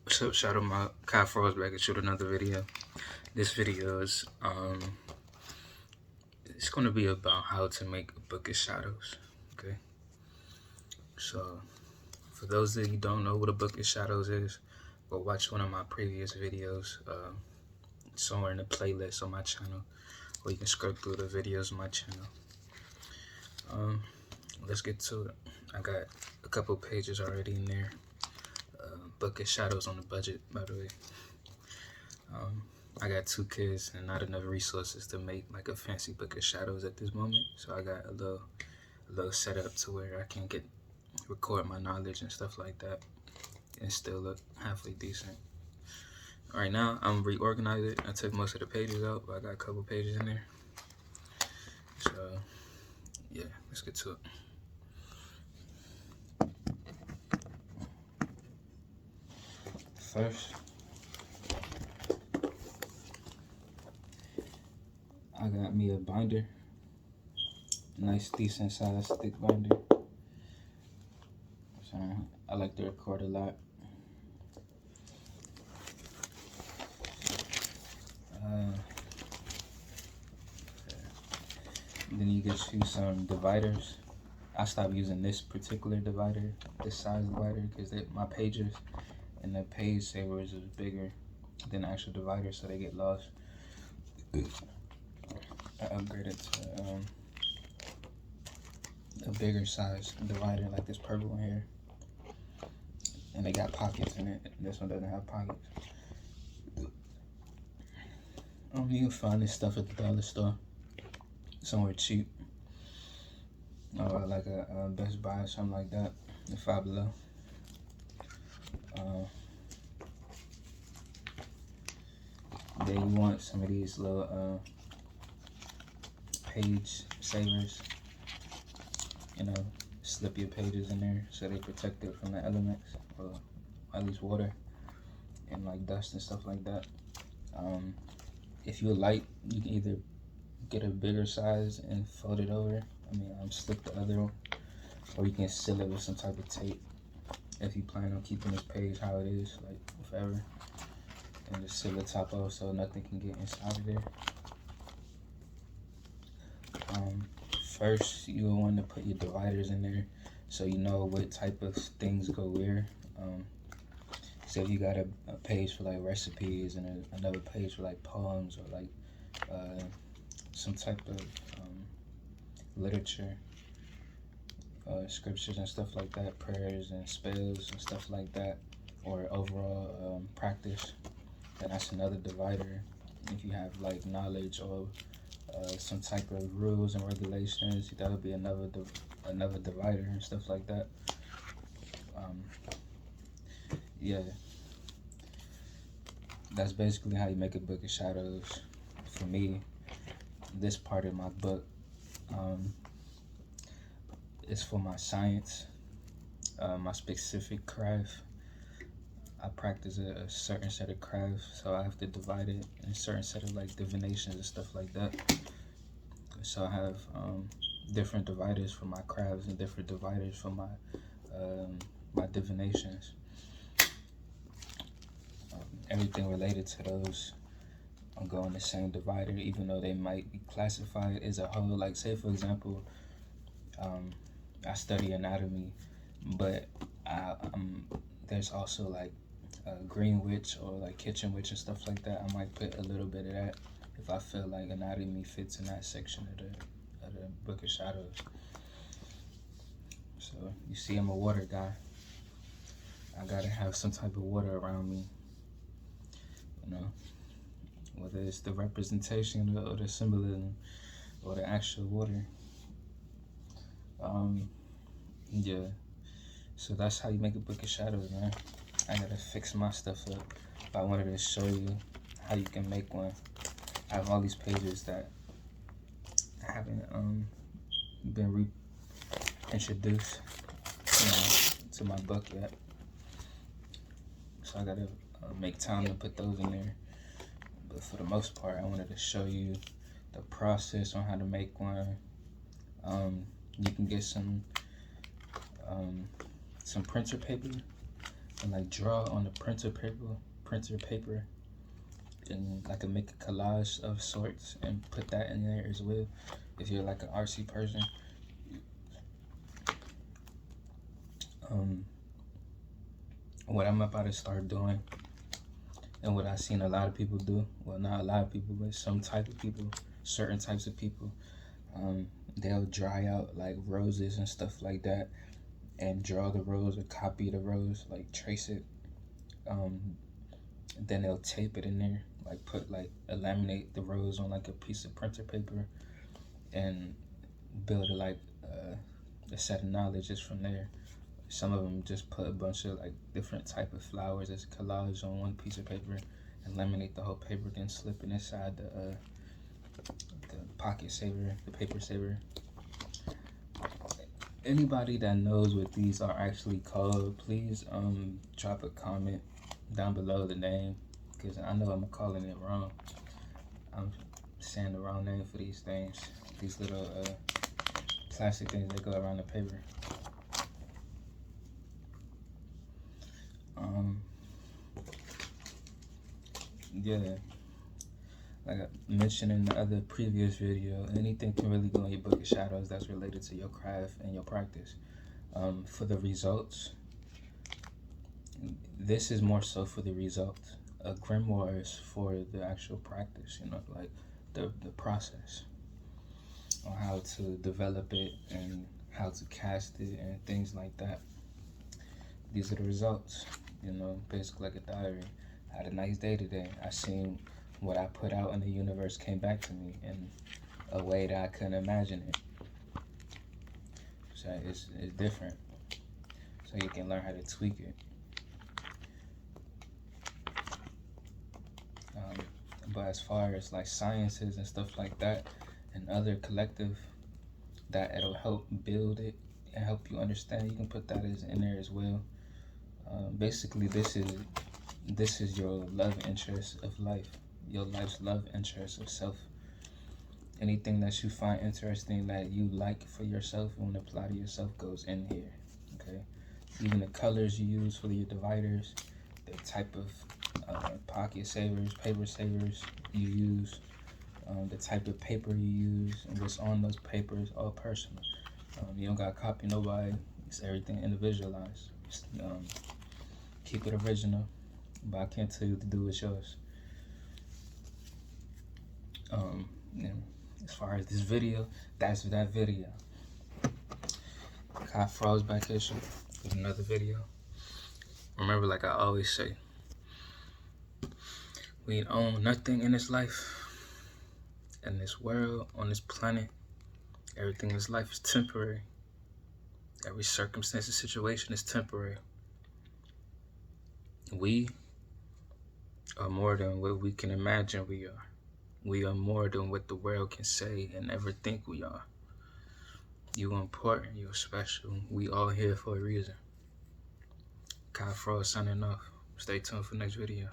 What's up, Shadow? My Frozt back and shoot another video. This video is it's gonna be about how to make a book of shadows. Okay. So for those of you who don't know what a book of shadows is, go watch one of my previous videos, somewhere in the playlist on my channel, or you can scroll through the videos on my channel. Let's get to it. I got a couple pages already in there. Book of shadows on the budget, by the way. I got 2 kids and not enough resources to make like a fancy book of shadows at this moment. So I got a little setup to where I can record my knowledge and stuff like that and still look halfway decent. Right now, I'm reorganizing it. I took most of the pages out, but I got a couple pages in there. So yeah, let's get to it. First, I got me a binder, nice decent size thick binder. So I like to record a lot. Then you get you some dividers. I stopped using this particular divider, this size divider, because my pages and the page savers is bigger than the actual divider, so they get lost. I upgraded to a bigger size divider, like this purple one here, and they got pockets in it. This one doesn't have pockets. You can find this stuff at the dollar store, somewhere cheap, or like a Best Buy or something like that, the Five Below. Then you want some of these little page savers, slip your pages in there so they protect it from the elements, or at least water and like dust and stuff like that. If you're light, you can either get a bigger size and fold it over, slip the other one, or you can seal it with some type of tape if you plan on keeping this page how it is, like forever, and just seal the top off so nothing can get inside of there. First, you will want to put your dividers in there so you know what type of things go where. So if you got a page for like recipes and another page for like poems or like some type of literature, scriptures and stuff like that, prayers and spells and stuff like that, or overall practice, then that's another divider. If you have like knowledge or some type of rules and regulations, that would be another divider and stuff like that. Yeah, that's basically how you make a book of shadows. For me, this part of my book is for my science, my specific craft. I practice a certain set of crafts, so I have to divide it in a certain set of like divinations and stuff like that. So I have different dividers for my crafts and different dividers for my my divinations. Everything related to those, I'm going the same divider, even though they might be classified as a whole. Like, say for example, I study anatomy, but there's also like green witch or like kitchen witch and stuff like that. I might put a little bit of that if I feel like anatomy fits in that section of the Book of Shadows. So you see, I'm a water guy. I gotta have some type of water around me, whether it's the representation or the symbolism or the actual water. Yeah, so that's how you make a Book of Shadows, man. I gotta fix my stuff up. If I wanted to show you how you can make one, I have all these pages that haven't been reintroduced to my book yet. So I gotta make time to put those in there. But for the most part, I wanted to show you the process on how to make one. You can get some printer paper and like draw on the printer paper, and like make a collage of sorts and put that in there as well. If you're like an artsy person, what I'm about to start doing, and what I've seen a lot of people do, well, not a lot of people, but some type of people, certain types of people, they'll dry out like roses and stuff like that, and draw the rose or copy the rose, like trace it. Then they'll tape it in there, like laminate the rose on like a piece of printer paper, and build a set of knowledge just from there. Some of them just put a bunch of like different type of flowers as collage on one piece of paper and laminate the whole paper, then slip it inside the pocket saver, the paper saver. Anybody that knows what these are actually called, please drop a comment down below the name, because I know I'm calling it wrong. I'm saying the wrong name for these things, these little plastic things that go around the paper. Yeah, like I mentioned in the other previous video, anything can really go in your book of shadows that's related to your craft and your practice. For the results, this is more so for the results. A grimoire is for the actual practice, you know, like the process on how to develop it and how to cast it and things like that. These are the results, you know, basically like a diary. I had a nice day today. I seen what I put out in the universe came back to me in a way that I couldn't imagine it. So it's different. So you can learn how to tweak it. But as far as like sciences and stuff like that, and other collective that it'll help build it and help you understand, you can put that in there as well. Basically, this is your love interest of life, your life's love interest of self. Anything that you find interesting that you like for yourself and want to apply to yourself goes in here, okay? Even the colors you use for your dividers, the type of pocket savers, paper savers you use, the type of paper you use, and what's on those papers, all personal. You don't got to copy nobody. It's everything individualized. Keep it original, but I can't tell you what to do with yours. As far as this video, that's that video. Got Frozt back here with another video. Remember, like I always say, we own nothing in this life, in this world, on this planet. Everything in this life is temporary. Every circumstance and situation is temporary. We are more than what we can imagine we are. We are more than what the world can say and ever think we are. You are important, you're special. We all here for a reason. Frozt signing off. Stay tuned for next video.